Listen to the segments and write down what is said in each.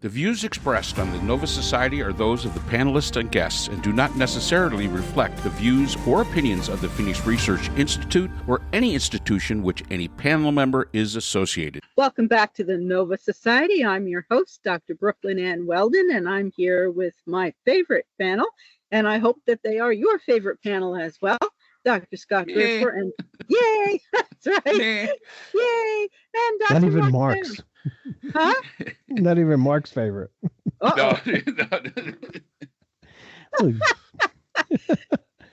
The views expressed on the Nova Society are those of the panelists and guests and do not necessarily reflect the views or opinions of the Phoenix Research Institute or any institution which any panel member is associated. Welcome back to the Nova Society. I'm your host, Dr. Brooklyn Ann Weldon, and I'm here with my favorite panel, and I hope that they are your favorite panel as well. Dr. Scott Gershwer and yay, that's right, yay, and Dr. Not even Mark's. Huh? Not even Mark's favorite. No.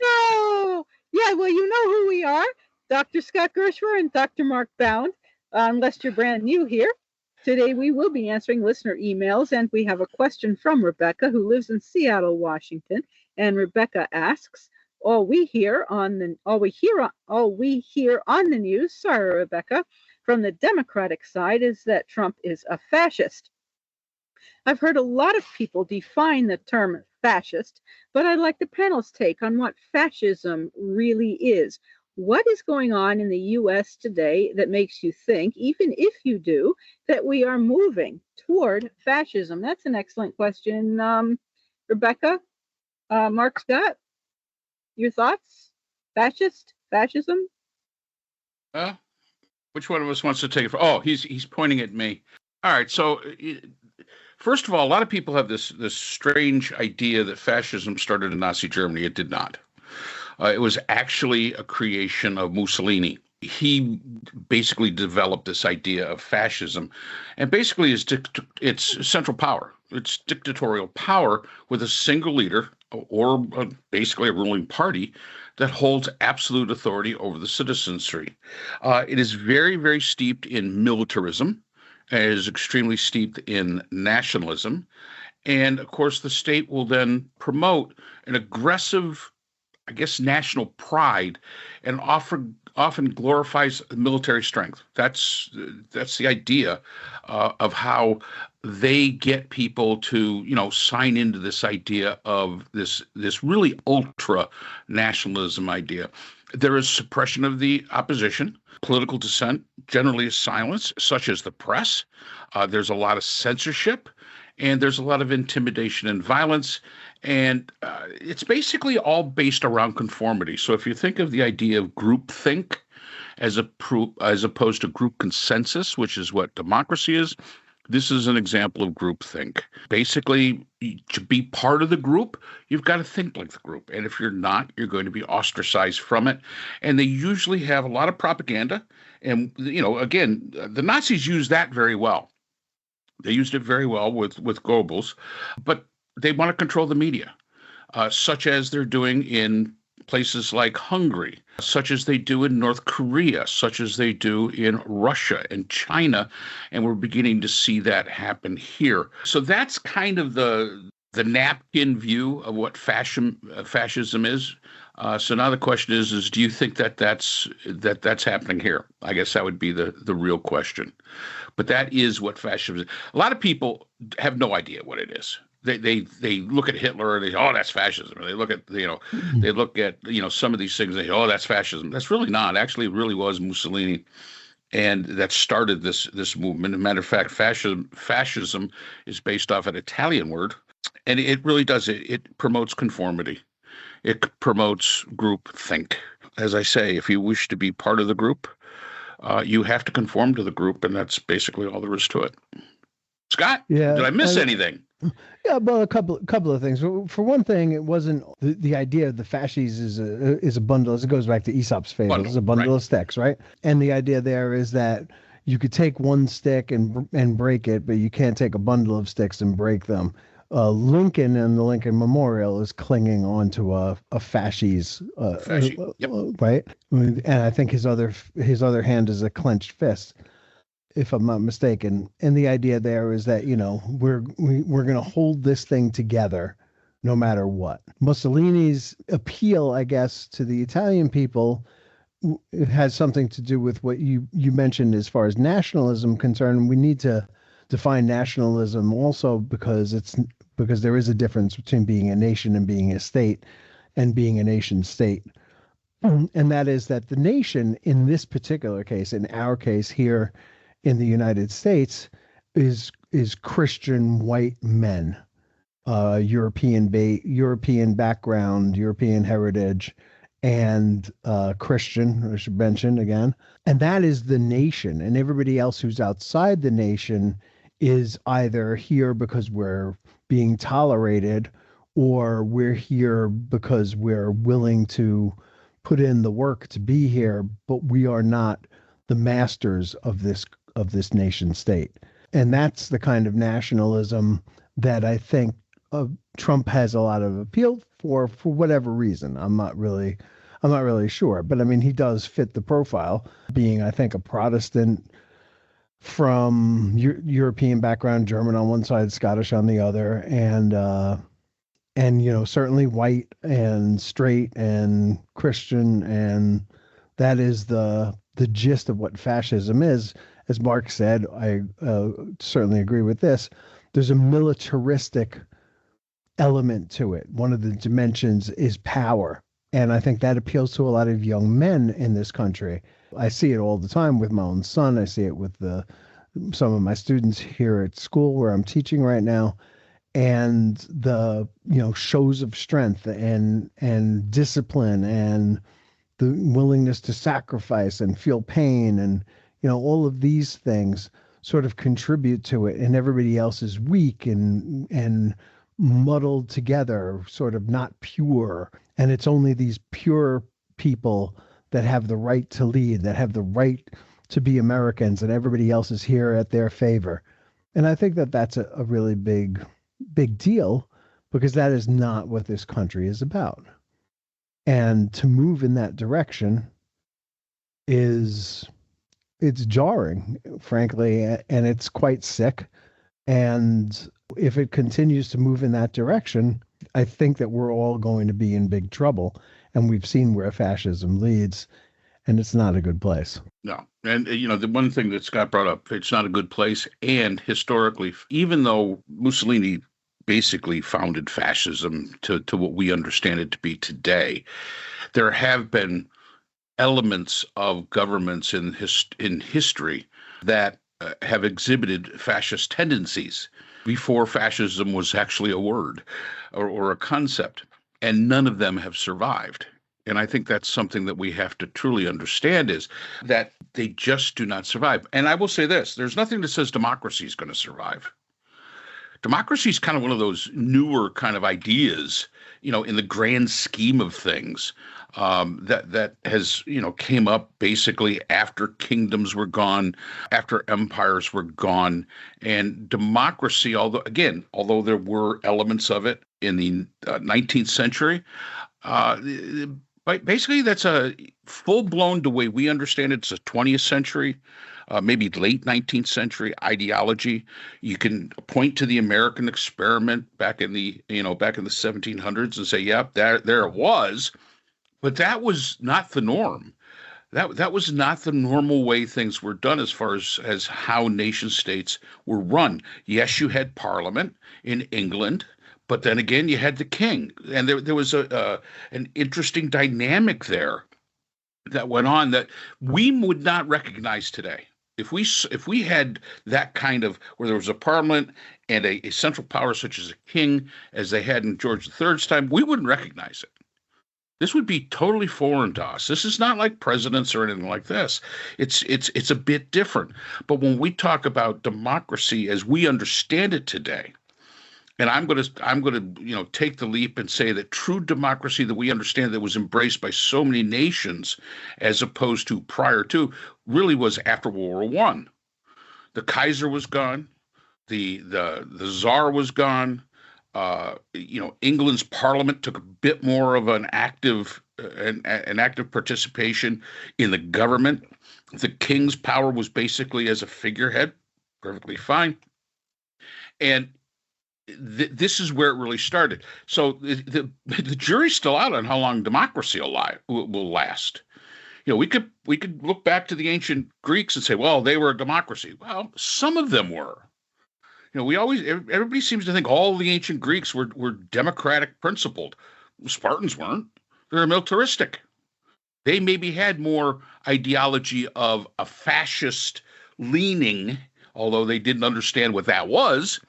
No. Yeah, well, you know who we are, Dr. Scott Gershwer and Dr. Mark Bound, unless you're brand new here. Today we will be answering listener emails, and we have a question from Rebecca, who lives in Seattle, Washington. And Rebecca asks, all we hear on the news, sorry, Rebecca, from the Democratic side is that Trump is a fascist. I've heard a lot of people define the term fascist, but I'd like the panel's take on what fascism really is. What is going on in the U.S. today that makes you think, even if you do, that we are moving toward fascism? That's an excellent question. Rebecca, Mark Scott, your thoughts? Fascism? Which one of us wants to take it? Oh, he's pointing at me. All right. So, first of all, a lot of people have this strange idea that fascism started in Nazi Germany. It did not. It was actually a creation of Mussolini. He basically developed this idea of fascism, and basically it's central power. It's dictatorial power with a single leader or basically a ruling party that holds absolute authority over the citizenry. It is very, very steeped in militarism. It is extremely steeped in nationalism. And, of course, the state will then promote an aggressive, I guess, national pride and often glorifies military strength. That's the idea of how they get people to, sign into this idea of this really ultra nationalism idea. There is suppression of the opposition. Political dissent generally is silenced, such as the press. There's a lot of censorship, and there's a lot of intimidation and violence. And it's basically all based around conformity. So if you think of the idea of groupthink as opposed to group consensus, which is what democracy is, this is an example of groupthink. Basically, to be part of the group, you've got to think like the group. And if you're not, you're going to be ostracized from it. And they usually have a lot of propaganda. And, again, the Nazis used that very well. They used it very well with Goebbels. But they want to control the media, such as they're doing in places like Hungary, such as they do in North Korea, such as they do in Russia and China, and we're beginning to see that happen here. So that's kind of the napkin view of what fascism is. So now the question is do you think that's happening here? I guess that would be the real question. But that is what fascism is. A lot of people have no idea what it is. They look at Hitler and they say, oh, that's fascism. And they look at some of these things and they say, oh, that's fascism. That's really not. Actually, it really was Mussolini, and that started this movement. As a matter of fact, fascism is based off an Italian word, and it really does. It promotes conformity. It promotes group think. As I say, if you wish to be part of the group, you have to conform to the group, and that's basically all there is to it. Scott, did I miss anything? Yeah, well, a couple of things. For one thing, it wasn't the idea of the fasces is a bundle. It goes back to Aesop's fables. It's a bundle of sticks, right? And the idea there is that you could take one stick and break it, but you can't take a bundle of sticks and break them. Lincoln and the Lincoln Memorial is clinging onto a fasces, Yep. Right? And I think his other hand is a clenched fist, if I'm not mistaken. And the idea there is that, we're going to hold this thing together no matter what. Mussolini's appeal, I guess, to the Italian people, it has something to do with what you mentioned as far as nationalism concerned. We need to define nationalism also because there is a difference between being a nation and being a state and being a nation state. And that is that the nation in this particular case, in our case here in the United States, is is Christian white men, European background, European heritage, and Christian, I should mention again. And that is the nation. And everybody else who's outside the nation is either here because we're being tolerated, or we're here because we're willing to put in the work to be here, but we are not the masters of this nation state. And that's the kind of nationalism that I think Trump has a lot of appeal for whatever reason. I'm not really sure, but I mean, he does fit the profile, being, I think, a Protestant from European background, German on one side, Scottish on the other, and certainly white and straight and Christian, and that is the gist of what fascism is. As Mark said, I certainly agree with this. There's a militaristic element to it. One of the dimensions is power. And I think that appeals to a lot of young men in this country. I see it all the time with my own son. I see it with some of my students here at school where I'm teaching right now. And the shows of strength and discipline and the willingness to sacrifice and feel pain and all of these things sort of contribute to it, and everybody else is weak and muddled together, sort of not pure. And it's only these pure people that have the right to lead, that have the right to be Americans, and everybody else is here at their favor. And I think that that's a really big deal, because that is not what this country is about. And to move in that direction it's jarring, frankly, and it's quite sick. And if it continues to move in that direction, I think that we're all going to be in big trouble. And we've seen where fascism leads, and it's not a good place. No. And, the one thing that Scott brought up, it's not a good place. And historically, even though Mussolini basically founded fascism to what we understand it to be today, there have been elements of governments in history that have exhibited fascist tendencies before fascism was actually a word or a concept, and none of them have survived. And I think that's something that we have to truly understand, is that they just do not survive. And I will say this, there's nothing that says democracy is going to survive. Democracy is kind of one of those newer kind of ideas, in the grand scheme of things, that has, came up basically after kingdoms were gone, after empires were gone. And democracy, although there were elements of it in the 19th century, basically that's a full-blown, the way we understand it, it's a 20th century, maybe late 19th century ideology. You can point to the American experiment back in the 1700s and say, yep, there it was. But that was not the norm. That was not the normal way things were done as far as how nation states were run. Yes, you had Parliament in England, but then again, you had the king. And there was an interesting dynamic there that went on that we would not recognize today. If we had that kind of, where there was a parliament and a central power such as a king, as they had in George III's time, we wouldn't recognize it. This would be totally foreign to us. This is not like presidents or anything like this. It's a bit different. But when we talk about democracy as we understand it today, and I'm going to take the leap and say that true democracy that we understand, that was embraced by so many nations as opposed to prior to, really was after World War I. The Kaiser was gone, the Tsar was gone. England's Parliament took a bit more of an active participation in the government. The king's power was basically as a figurehead, perfectly fine, and this is where it really started. So the jury's still out on how long democracy will last. We could look back to the ancient Greeks and say, well, they were a democracy. Well, some of them were. Everybody seems to think all the ancient Greeks were democratic principled. Spartans weren't. They're militaristic. They maybe had more ideology of a fascist leaning although they didn't understand what that was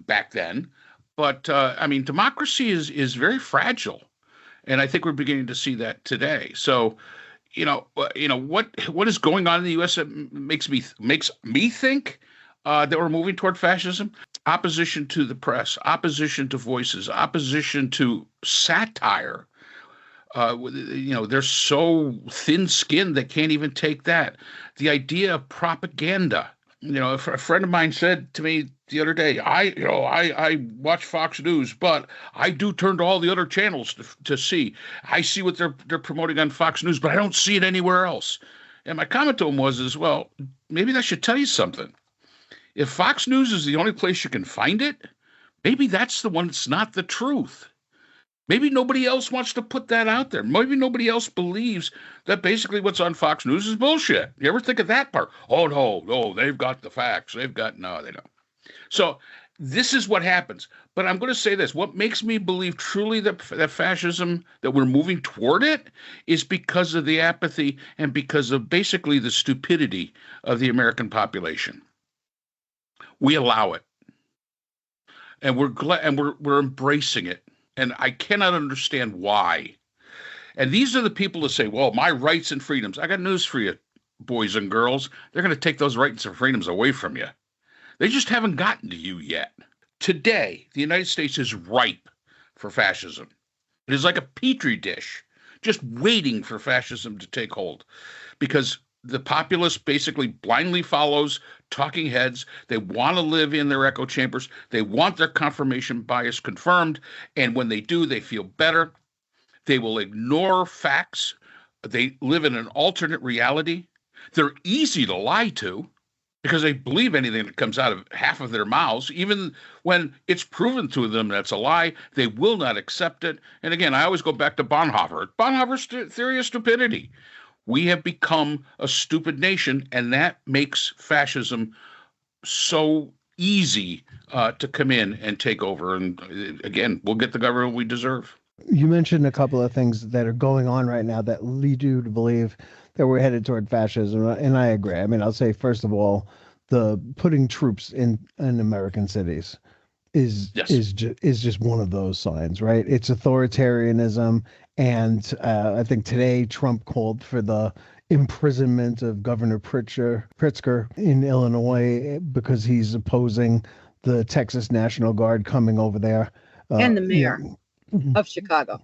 back then. But I mean, democracy is very fragile, and I think we're beginning to see that today. So, what is going on in the U.S. that makes me think that we're moving toward fascism? Opposition to the press, opposition to voices, opposition to satire. They're so thin-skinned they can't even take that. The idea of propaganda. A friend of mine said to me the other day, I watch Fox News, but I do turn to all the other channels to see. I see what they're promoting on Fox News, but I don't see it anywhere else. And my comment to him was, well, maybe that should tell you something. If Fox News is the only place you can find it, maybe that's the one that's not the truth. Maybe nobody else wants to put that out there. Maybe nobody else believes that basically what's on Fox News is bullshit. You ever think of that part? Oh, no, they've got the facts. No, they don't. So this is what happens. But I'm going to say this. What makes me believe truly that fascism, that we're moving toward it, is because of the apathy and because of basically the stupidity of the American population. We allow it. And we're glad, and we're embracing it. And I cannot understand why. And these are the people that say, well, my rights and freedoms. I got news for you, boys and girls. They're going to take those rights and freedoms away from you. They just haven't gotten to you yet. Today, the United States is ripe for fascism. It is like a petri dish, just waiting for fascism to take hold. Because the populace basically blindly follows talking heads. They want to live in their echo chambers. They want their confirmation bias confirmed. And when they do, they feel better. They will ignore facts. They live in an alternate reality. They're easy to lie to because they believe anything that comes out of half of their mouths. Even when it's proven to them that's a lie, they will not accept it. And again, I always go back to Bonhoeffer. Bonhoeffer's theory of stupidity. We have become a stupid nation, and that makes fascism so easy to come in and take over. And again, we'll get the government we deserve. You mentioned a couple of things that are going on right now that lead you to believe that we're headed toward fascism, and I agree. I mean, I'll say, first of all, the putting troops in American cities is just one of those signs, right? It's authoritarianism. And I think today Trump called for the imprisonment of Governor Pritzker in Illinois because he's opposing the Texas National Guard coming over there. And the mayor of Chicago.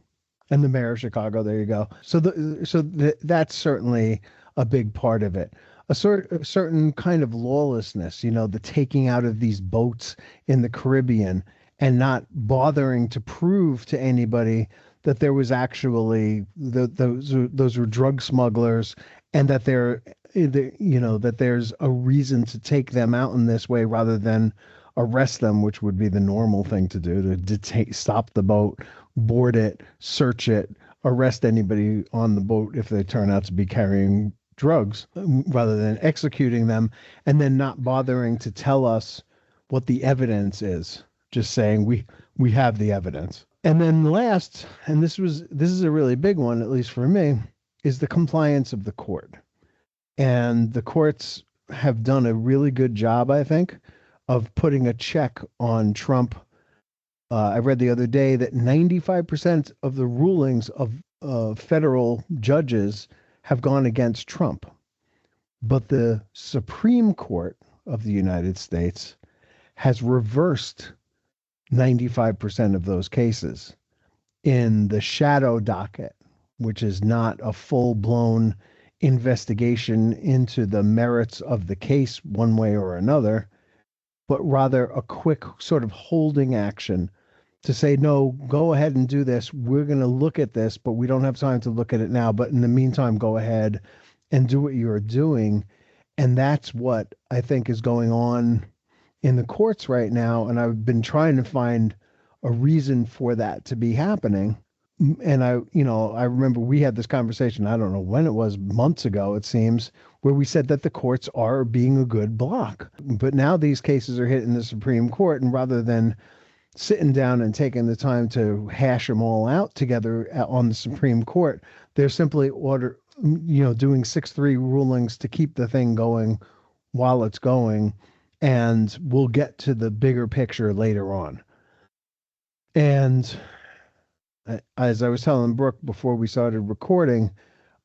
And the mayor of Chicago. There you go. So that's certainly a big part of it. A certain kind of lawlessness, the taking out of these boats in the Caribbean and not bothering to prove to anybody that there was actually those were drug smugglers, and that that there's a reason to take them out in this way rather than arrest them, which would be the normal thing to do, to stop the boat, board it, search it, arrest anybody on the boat if they turn out to be carrying drugs, rather than executing them and then not bothering to tell us what the evidence is, just saying we have the evidence. And then last, and this is a really big one, at least for me, is the compliance of the court. And the courts have done a really good job, I think, of putting a check on Trump. I read the other day that 95% of the rulings of federal judges have gone against Trump. But the Supreme Court of the United States has reversed 95% of those cases in the shadow docket, which is not a full-blown investigation into the merits of the case one way or another, but rather a quick sort of holding action to say, no, go ahead and do this. We're going to look at this, but we don't have time to look at it now. But in the meantime, go ahead and do what you're doing. And that's what I think is going on in the courts right now. And I've been trying to find a reason for that to be happening. And I remember we had this conversation, I don't know when it was, months ago, it seems, where we said that the courts are being a good block. But now these cases are hitting the Supreme Court, and rather than sitting down and taking the time to hash them all out together on the Supreme Court, they're simply doing 6-3 rulings to keep the thing going while it's going, And we'll get to the bigger picture later on. And as I was telling Brooke before we started recording,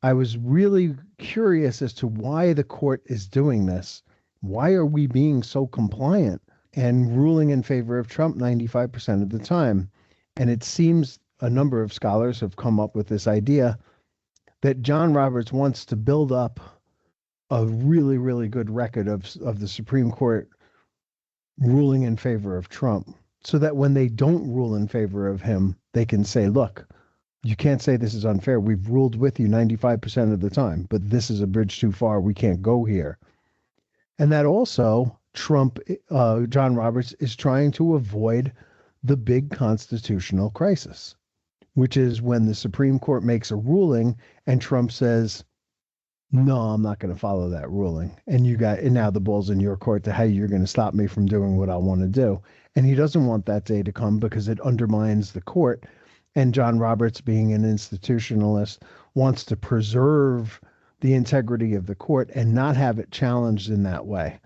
I was really curious as to why the court is doing this. Why are we being so compliant and ruling in favor of Trump 95% of the time? And it seems a number of scholars have come up with this idea that John Roberts wants to build up a really, really good record of the Supreme Court ruling in favor of Trump, so that when they don't rule in favor of him, they can say, look, you can't say this is unfair. We've ruled with you 95% of the time, but this is a bridge too far. We can't go here. And that also John Roberts is trying to avoid the big constitutional crisis, which is when the Supreme Court makes a ruling and Trump says, no, I'm not going to follow that ruling. And now the ball's in your court to how you're going to stop me from doing what I want to do. And he doesn't want that day to come because it undermines the court. And John Roberts, being an institutionalist, wants to preserve the integrity of the court and not have it challenged in that way.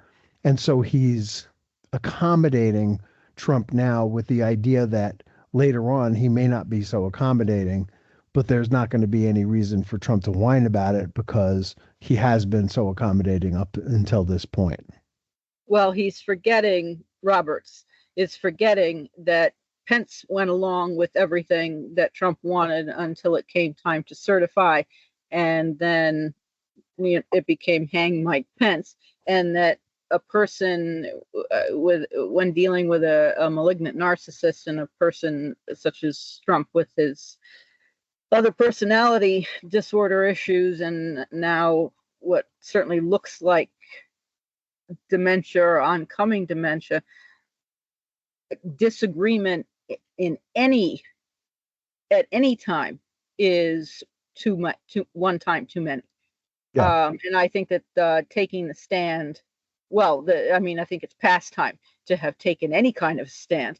And so he's accommodating Trump now with the idea that later on he may not be so accommodating, but there's not going to be any reason for Trump to whine about it because he has been so accommodating up until this point. Well, Roberts is forgetting that Pence went along with everything that Trump wanted until it came time to certify. And then it became hang Mike Pence. And that a person when dealing with a malignant narcissist and a person such as Trump with his other personality disorder issues, and now what certainly looks like dementia or oncoming dementia, disagreement at any time is too much, one time too many. Yeah. And I think that taking the stand, I think it's past time to have taken any kind of stand.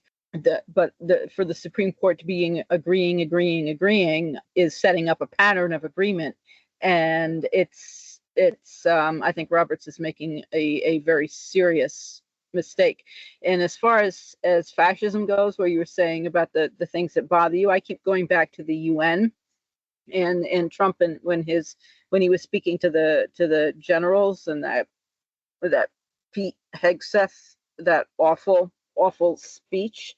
But for the Supreme Court to be agreeing is setting up a pattern of agreement, and it's I think Roberts is making a very serious mistake. And as far as fascism goes, where you were saying about the things that bother you, I keep going back to the UN and Trump, and when he was speaking to the generals, and that Pete Hegseth, that awful speech,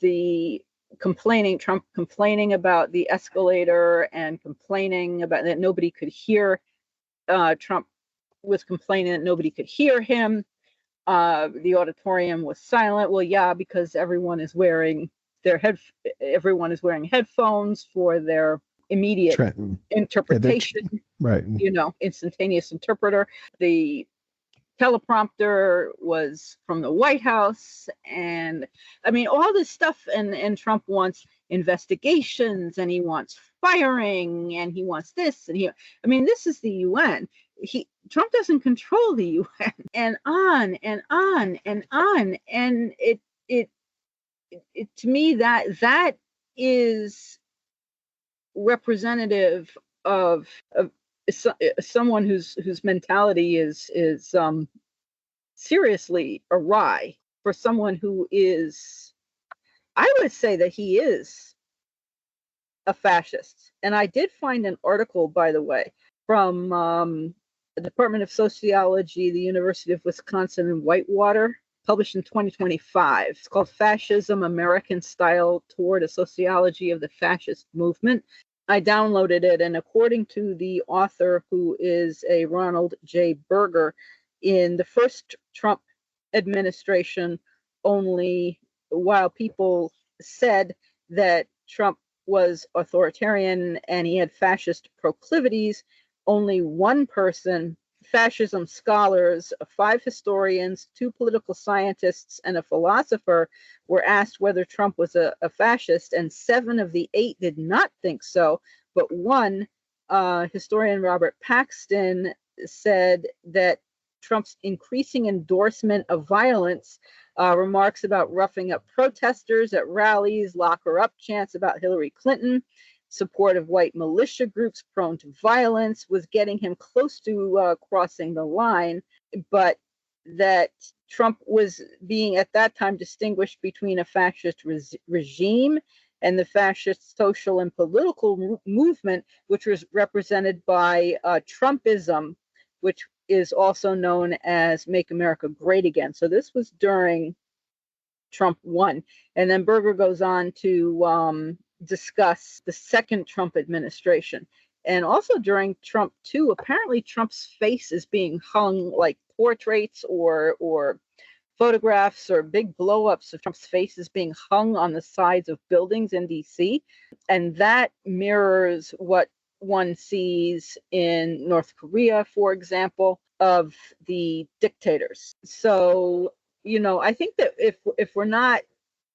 Trump complaining about the escalator and complaining about that nobody could hear. Trump was complaining that nobody could hear him. The auditorium was silent. Well, yeah, because everyone is wearing headphones for their immediate interpretation. Right. Instantaneous interpreter. The teleprompter was from the White House, and all this stuff, and Trump wants investigations, and he wants firing, and he wants this, and this is the UN. Trump doesn't control the UN, and on and on and on, and it to me that is representative of someone whose mentality is seriously awry, for someone who is, I would say that he is a fascist. And I did find an article, by the way, from the Department of Sociology, the University of Wisconsin in Whitewater, published in 2025. It's called Fascism, American Style Toward a Sociology of the Fascist Movement. I downloaded it, and according to the author, who is a Ronald J. Berger, in the first Trump administration, only while people said that Trump was authoritarian and he had fascist proclivities, only one person, fascism scholars, 5 historians, 2 political scientists, and a philosopher, were asked whether Trump was a fascist, and 7 of the 8 did not think so. But one, historian Robert Paxton, said that Trump's increasing endorsement of violence, remarks about roughing up protesters at rallies, lock her up chants about Hillary Clinton, support of white militia groups prone to violence, was getting him close to crossing the line. But that Trump was being at that time distinguished between a fascist regime and the fascist social and political movement, which was represented by Trumpism, which is also known as Make America Great Again. So this was during Trump 1. And then Berger goes on to discuss the second Trump administration. And also during Trump 2, apparently Trump's face is being hung, like portraits or photographs or big blow-ups of Trump's face is being hung on the sides of buildings in DC. And that mirrors what one sees in North Korea, for example, of the dictators. So, I think that if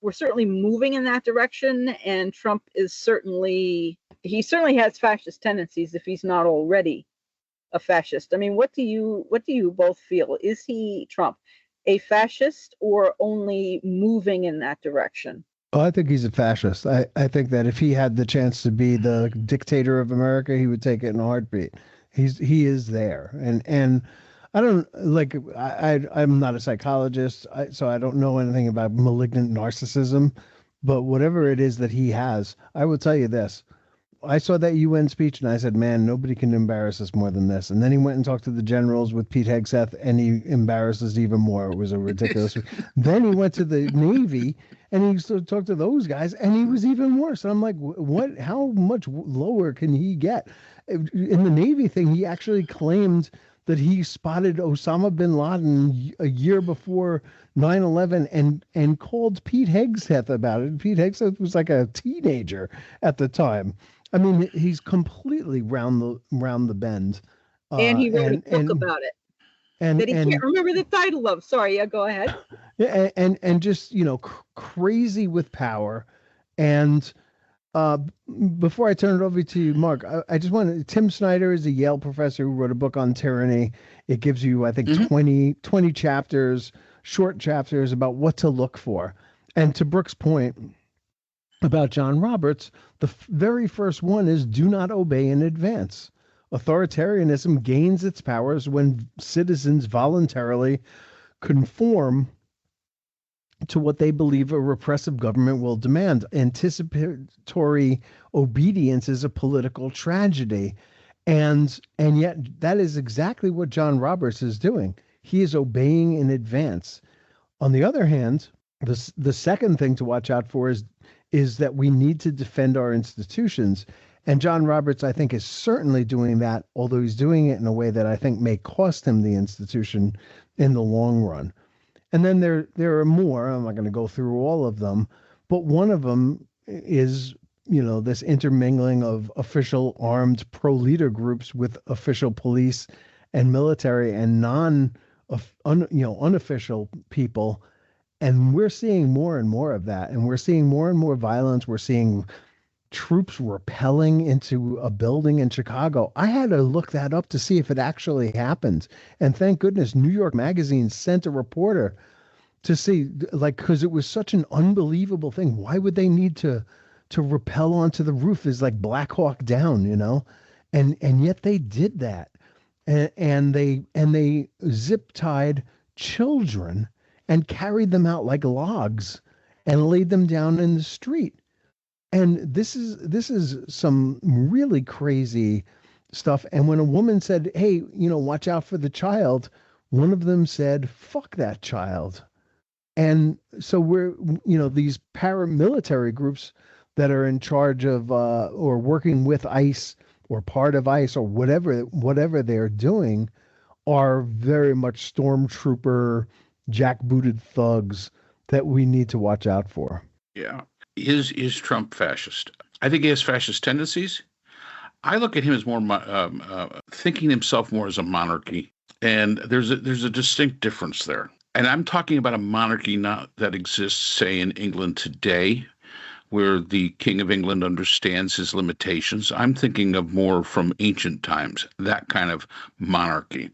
we're certainly moving in that direction, and Trump is certainly has fascist tendencies if he's not already a fascist. I mean, what do you both feel? Is he, Trump, a fascist or only moving in that direction? Oh, I think he's a fascist. I think that if he had the chance to be the dictator of America, he would take it in a heartbeat. He is there, and I don't like. I'm not a psychologist, so I don't know anything about malignant narcissism. But whatever it is that he has, I will tell you this. I saw that UN speech and I said, man, nobody can embarrass us more than this. And then he went and talked to the generals with Pete Hegseth and he embarrassed us even more. It was a ridiculous. Then he went to the Navy and he talked to those guys and he was even worse. And I'm like, what, how much lower can he get? In the Navy thing, he actually claimed that he spotted Osama bin Laden a year before 9/11 and called Pete Hegseth about it. Pete Hegseth was like a teenager at the time. I mean, he's completely round the bend. And he wrote a book about it that he can't remember the title of. Sorry, yeah, go ahead. And just, crazy with power. And before I turn it over to you, Mark, I just want to, Tim Snyder is a Yale professor who wrote a book on tyranny. It gives you, I think, 20 chapters, short chapters about what to look for. And to Brooke's point about John Roberts, the very first one is do not obey in advance. Authoritarianism gains its powers when citizens voluntarily conform to what they believe a repressive government will demand. Anticipatory obedience is a political tragedy. And yet that is exactly what John Roberts is doing. He is obeying in advance. On the other hand, the second thing to watch out for is that we need to defend our institutions. And John Roberts, I think, is certainly doing that, although he's doing it in a way that I think may cost him the institution in the long run. And then there are more. I'm not going to go through all of them, but one of them is, this intermingling of official armed pro-leader groups with official police and military and unofficial people. And we're seeing more and more of that. And we're seeing more and more violence. We're seeing troops rappelling into a building in Chicago. I had to look that up to see if it actually happened. And thank goodness New York Magazine sent a reporter to see, because it was such an unbelievable thing. Why would they need to rappel onto the roof is like Black Hawk Down, and yet they did that. And they zip tied children and carried them out like logs and laid them down in the street. And this is some really crazy stuff. And when a woman said, hey, watch out for the child, one of them said, fuck that child. And so we're, these paramilitary groups that are in charge of or working with ICE or part of ICE or whatever they're doing are very much stormtrooper, jackbooted thugs that we need to watch out for. Yeah. Is Trump fascist? I think he has fascist tendencies. I look at him as more thinking himself more as a monarchy, and there's a distinct difference there. And I'm talking about a monarchy not that exists, say, in England today, where the King of England understands his limitations. I'm thinking of more from ancient times, that kind of monarchy.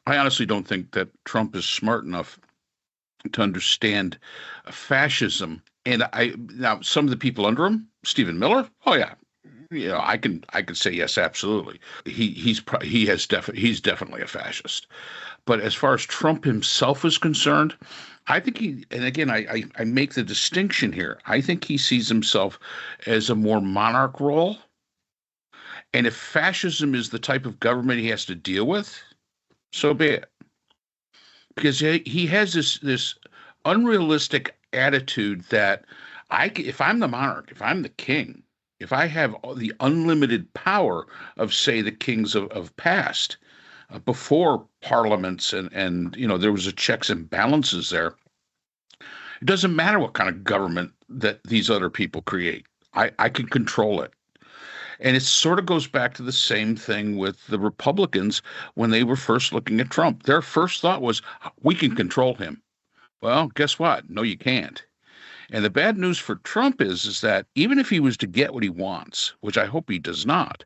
I honestly don't think that Trump is smart enough to understand fascism. And now some of the people under him, Stephen Miller, oh yeah, I could say yes, absolutely. He's definitely a fascist. But as far as Trump himself is concerned, I think and again, I make the distinction here. I think he sees himself as a more monarch role. And if fascism is the type of government he has to deal with, so be it. Because he has this unrealistic attitude that if I'm the monarch, if I'm the king, if I have the unlimited power of, say, the kings of past, before parliaments and there was a checks and balances there, it doesn't matter what kind of government that these other people create. I can control it. And it sort of goes back to the same thing with the Republicans when they were first looking at Trump. Their first thought was, we can control him. Well, guess what? No, you can't. And the bad news for Trump is that even if he was to get what he wants, which I hope he does not,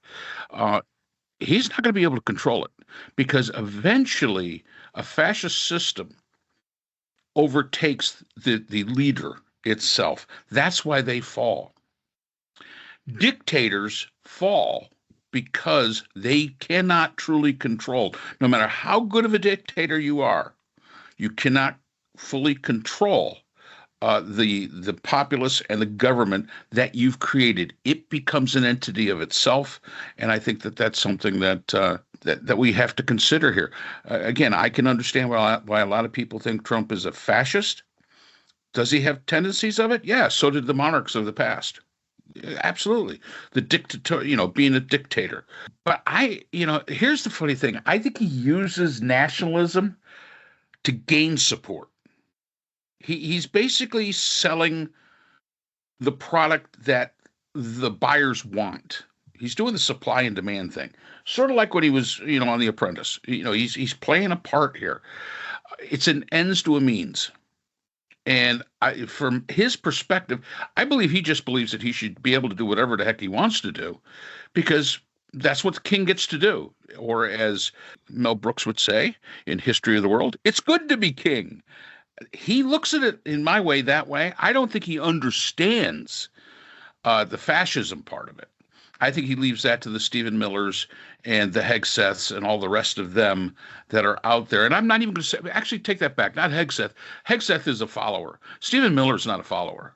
he's not going to be able to control it, because eventually a fascist system overtakes the leader itself. That's why they fall. Dictators fall because they cannot truly control. No matter how good of a dictator you are, you cannot fully control the populace and the government that you've created. It becomes an entity of itself, and I think that's something that we have to consider here. Again, I can understand why a lot of people think Trump is a fascist. Does he have tendencies of it? Yeah, so did the monarchs of the past. Absolutely. The dictator, being a dictator. But here's the funny thing. I think he uses nationalism to gain support. He's basically selling the product that the buyers want. He's doing the supply and demand thing, sort of like when he was, on The Apprentice. He's playing a part here. It's an ends to a means. And from his perspective, I believe he just believes that he should be able to do whatever the heck he wants to do, because that's what the king gets to do. Or as Mel Brooks would say in History of the World, it's good to be king. He looks at it in my way that way. I don't think he understands the fascism part of it. I think he leaves that to the Stephen Millers and the Hegseths and all the rest of them that are out there. And I'm not even going to say, actually take that back, not Hegseth. Hegseth is a follower. Stephen Miller is not a follower.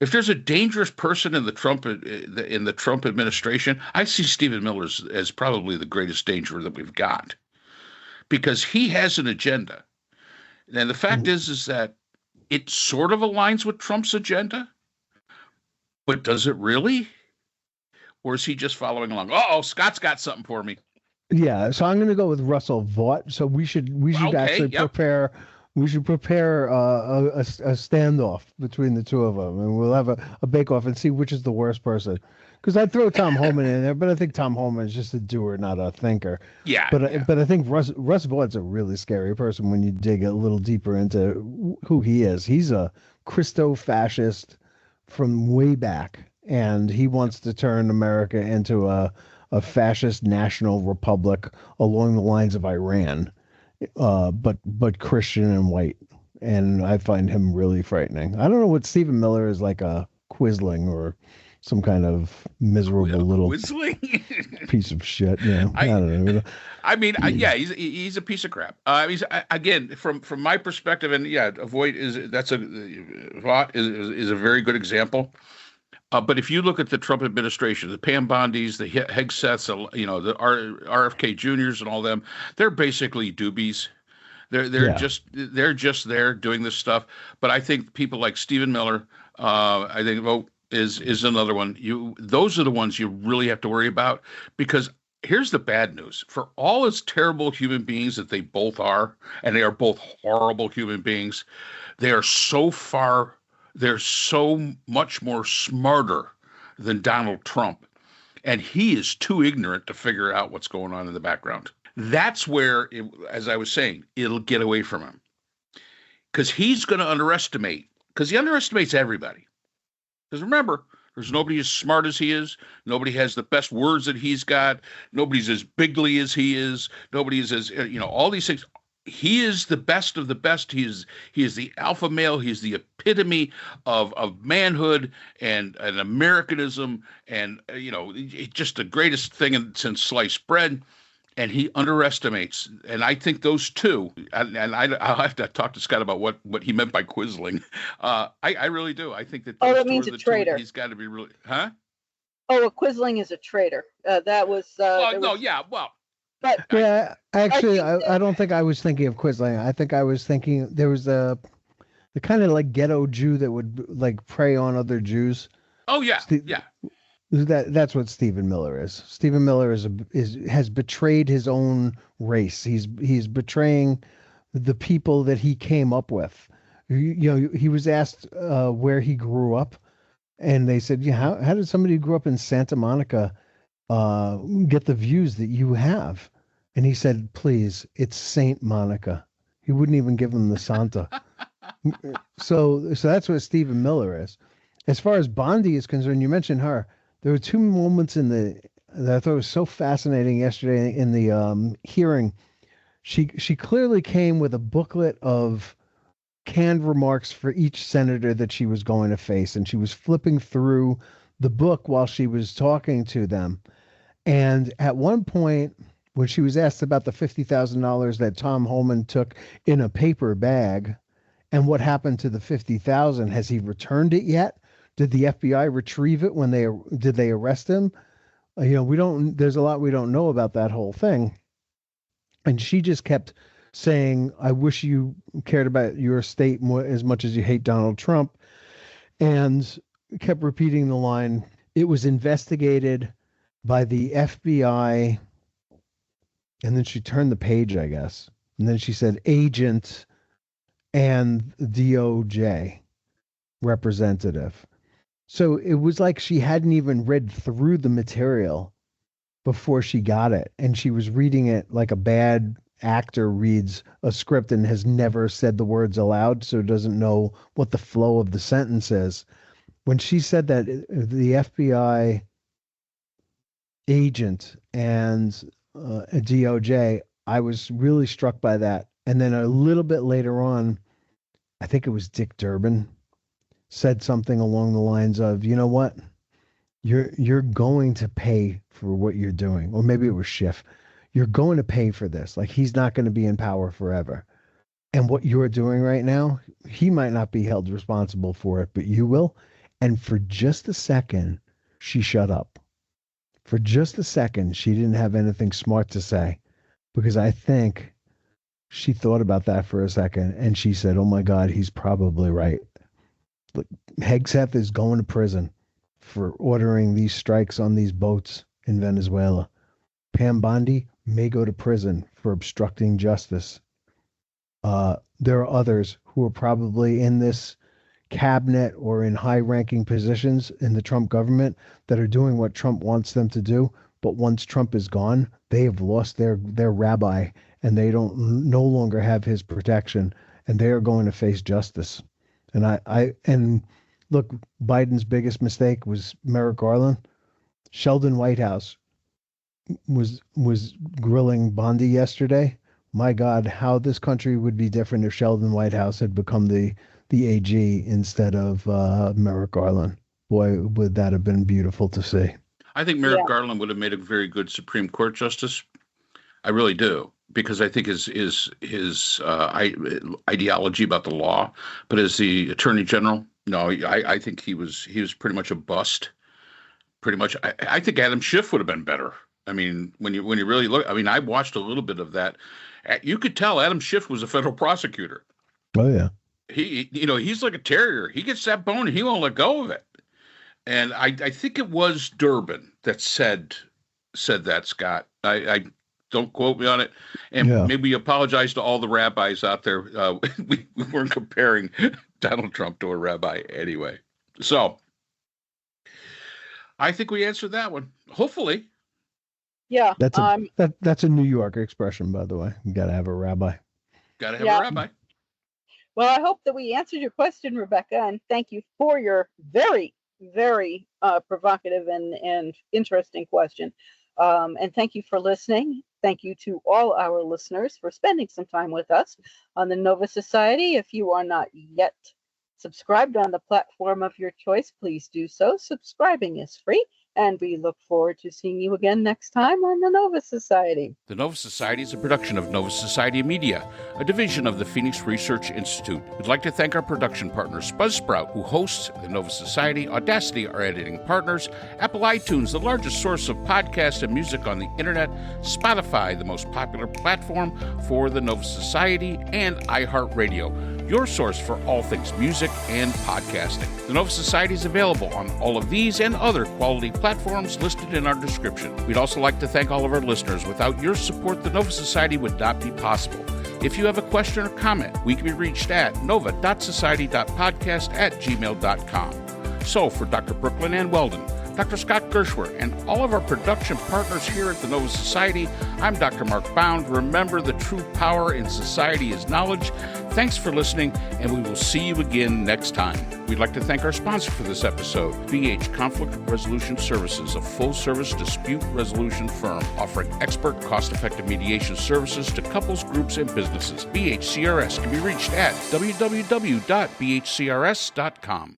If there's a dangerous person in the Trump administration, I see Stephen Miller as probably the greatest danger that we've got, because he has an agenda. And the fact is that it sort of aligns with Trump's agenda, but does it really? Or is he just following along? Scott's got something for me. Yeah, so I'm going to go with Russell Vought. So we should actually prepare. We should prepare a standoff between the two of them, and we'll have a bake-off and see which is the worst person. Because I'd throw Tom Homan in there, but I think Tom Homan is just a doer, not a thinker. Yeah. But I think Russ Vaught's a really scary person when you dig a little deeper into who he is. He's a Christo-fascist from way back, and he wants to turn America into a fascist national republic along the lines of Iran, but Christian and white. And I find him really frightening. I don't know what Stephen Miller is, like a Quisling or some kind of miserable little piece of shit. Yeah, I don't know. I mean, he's a piece of crap. Again, from my perspective, and Voight is a very good example. But if you look at the Trump administration, the Pam Bondis, the Hegseths, the RFK Juniors, and all them, they're basically doobies. They're just there doing this stuff. But I think people like Stephen Miller, is another one. Those are the ones you really have to worry about, because here's the bad news. For all as terrible human beings that they both are, and they are both horrible human beings, they're so much more smarter than Donald Trump. And he is too ignorant to figure out what's going on in the background. That's where, as I was saying, it'll get away from him. Because he's going to underestimate, because he underestimates everybody. Because remember, there's nobody as smart as he is. Nobody has the best words that he's got. Nobody's as bigly as he is. Nobody is as, all these things. He is the best of the best. He is the alpha male. He is the epitome of manhood and Americanism, and just the greatest thing since sliced bread. and he underestimates. And I think those two, I'll have to talk to Scott about what he meant by quisling. I really do. I think that those that two means are a the traitor. two. He's got to be really, huh? Oh, a quisling is a traitor. That was. Well, no, yeah, well, But Yeah, actually, I think I don't think I was thinking of Quisling. I think I was thinking there was the kind of like ghetto Jew that would like prey on other Jews. oh yeah, Ste- yeah. that's what Stephen Miller is. Stephen Miller is has betrayed his own race. He's betraying the people that he came up with. You know, he was asked where he grew up, and they said, "Yeah, how did somebody who grew up in Santa Monica uh, get the views that you have?" And he said, "Please, it's Saint Monica." He wouldn't even give him the Santa. So that's what Stephen Miller is. As far as Bondi is concerned, you mentioned her. There were two moments in the that I thought was so fascinating yesterday in the hearing. She clearly came with a booklet of canned remarks for each senator that she was going to face, and she was flipping through the book while she was talking to them. And at one point, when she was asked about the $50,000 that Tom Holman took in a paper bag, and what happened to the 50,000, has he returned it yet? Did the FBI retrieve it when did they arrest him? You know, we don't. There's a lot we don't know about that whole thing. And she just kept saying, "I wish you cared about your state more as much as you hate Donald Trump," and kept repeating the line, "It was investigated by the FBI," and then she turned the page, I guess, and then she said, "agent and DOJ representative." So it was like she hadn't even read through the material before she got it. And she was reading it like a bad actor reads a script and has never said the words aloud, so doesn't know what the flow of the sentence is. When she said that the FBI agent and a DOJ, I was really struck by that. And then a little bit later on, I think it was Dick Durbin said something along the lines of, "You know what? You're going to pay for what you're doing." Or maybe it was Schiff. "You're going to pay for this. Like, he's not going to be in power forever. And what you're doing right now, he might not be held responsible for it, but you will." And for just a second, she shut up. For just a second, she didn't have anything smart to say, because I think she thought about that for a second and she said, "Oh my God, he's probably right." Look, Hegseth is going to prison for ordering these strikes on these boats in Venezuela. Pam Bondi may go to prison for obstructing justice. There are others who are probably in this cabinet or in high ranking positions in the Trump government that are doing what Trump wants them to do. But once Trump is gone, they have lost their rabbi, and they don't no longer have his protection, and they are going to face justice. And look, Biden's biggest mistake was Merrick Garland. Sheldon Whitehouse was grilling Bondi yesterday. My God, how this country would be different if Sheldon Whitehouse had become the AG instead of Merrick Garland. Boy, would that have been beautiful to see. I think Merrick Garland would have made a very good Supreme Court justice. I really do, because I think his ideology about the law, but as the Attorney General, no, I think he was pretty much a bust. Pretty much, I think Adam Schiff would have been better. I mean, when you really look, I mean, I watched a little bit of that. You could tell Adam Schiff was a federal prosecutor. Oh yeah, he's like a terrier. He gets that bone, and he won't let go of it. And I think it was Durbin that said that, Scott. I don't quote me on it. And maybe apologize to all the rabbis out there. We weren't comparing Donald Trump to a rabbi anyway. So I think we answered that one. Hopefully. Yeah. That's a New York expression, by the way. You got to have a rabbi. Got to have a rabbi. Well, I hope that we answered your question, Rebecca, and thank you for your very, very provocative and interesting question. And thank you for listening. Thank you to all our listeners for spending some time with us on the Nova Society. If you are not yet subscribed on the platform of your choice, please do so. Subscribing is free. And we look forward to seeing you again next time on the Nova Society. The Nova Society is a production of Nova Society Media, a division of the Phoenix Research Institute. We'd like to thank our production partners, Buzzsprout, who hosts the Nova Society, Audacity, our editing partners, Apple iTunes, the largest source of podcasts and music on the internet, Spotify, the most popular platform for the Nova Society, and iHeartRadio, your source for all things music and podcasting. The Nova Society is available on all of these and other quality platforms listed in our description. We'd also like to thank all of our listeners. Without your support, the Nova Society would not be possible. If you have a question or comment, we can be reached at nova.society.podcast@gmail.com. So for Dr. Brooklyn Ann Weldon, Dr. Scott Gershwer, and all of our production partners here at the Nova Society, I'm Dr. Mark Bound. Remember, the true power in society is knowledge. Thanks for listening, and we will see you again next time. We'd like to thank our sponsor for this episode, BH Conflict Resolution Services, a full-service dispute resolution firm offering expert, cost-effective mediation services to couples, groups, and businesses. BHCRS can be reached at www.bhcrs.com.